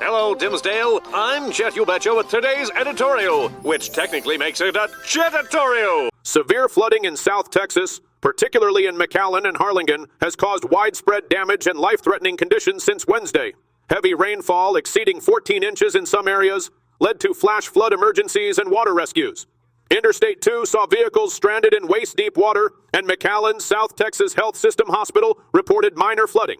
Hello, Dimsdale. I'm Jet You Betcha with today's editorial, which technically makes it a Jetatorial. Severe flooding in South Texas, particularly in McAllen and Harlingen, has caused widespread damage and life-threatening conditions since Wednesday. Heavy rainfall exceeding 14 inches in some areas led to flash flood emergencies and water rescues. Interstate 2 saw vehicles stranded in waist-deep water, and McAllen's South Texas Health System Hospital reported minor flooding.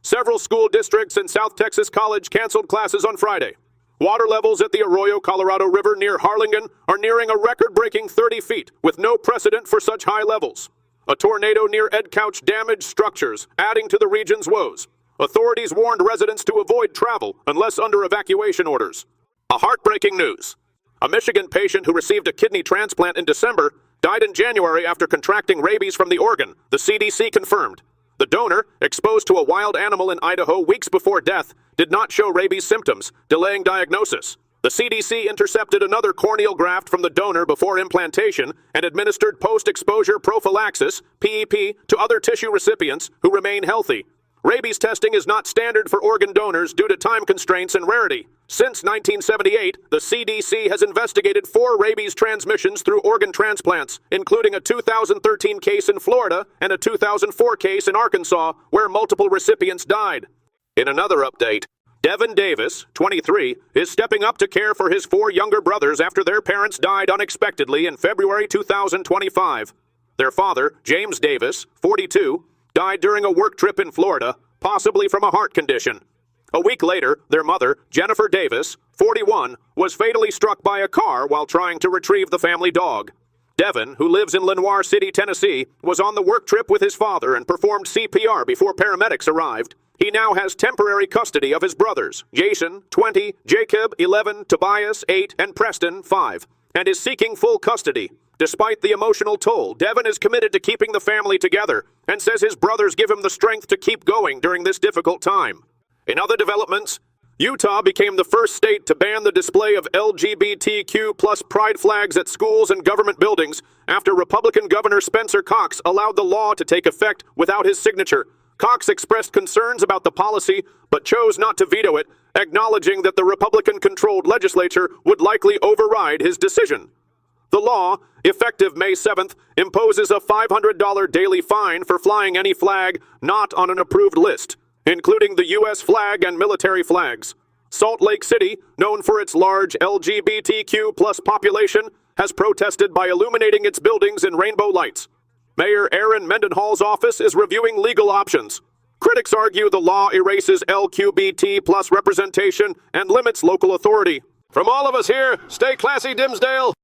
Several school districts and South Texas College canceled classes on Friday. Water levels at the Arroyo Colorado River near Harlingen are nearing a record-breaking 30 feet, with no precedent for such high levels. A tornado near Edcouch damaged structures, adding to the region's woes. Authorities warned residents to avoid travel unless under evacuation orders. A heartbreaking news. A Michigan patient who received a kidney transplant in December died in January after contracting rabies from the organ, the CDC confirmed. The donor, exposed to a wild animal in Idaho weeks before death, did not show rabies symptoms, delaying diagnosis. The CDC intercepted another corneal graft from the donor before implantation and administered post-exposure prophylaxis, PEP, to other tissue recipients who remain healthy. Rabies testing is not standard for organ donors due to time constraints and rarity. Since 1978, the CDC has investigated 4 rabies transmissions through organ transplants, including a 2013 case in Florida and a 2004 case in Arkansas, where multiple recipients died. In another update, Devin Davis, 23, is stepping up to care for his 4 younger brothers after their parents died unexpectedly in February 2025. Their father, James Davis, 42, died during a work trip in Florida, possibly from a heart condition. A week later, their mother, Jennifer Davis, 41, was fatally struck by a car while trying to retrieve the family dog. Devin, who lives in Lenoir City, Tennessee, was on the work trip with his father and performed CPR before paramedics arrived. He now has temporary custody of his brothers, Jason, 20, Jacob, 11, Tobias, 8, and Preston, 5, and is seeking full custody. Despite the emotional toll, Devin is committed to keeping the family together and says his brothers give him the strength to keep going during this difficult time. In other developments, Utah became the first state to ban the display of LGBTQ+ pride flags at schools and government buildings after Republican Governor Spencer Cox allowed the law to take effect without his signature. Cox expressed concerns about the policy, but chose not to veto it, acknowledging that the Republican-controlled legislature would likely override his decision. The law, effective May 7th, imposes a $500 daily fine for flying any flag not on an approved list, including the U.S. flag and military flags. Salt Lake City, known for its large LGBTQ+ population, has protested by illuminating its buildings in rainbow lights. Mayor Aaron Mendenhall's office is reviewing legal options. Critics argue the law erases LGBT+ representation and limits local authority. From all of us here, stay classy, Dimsdale.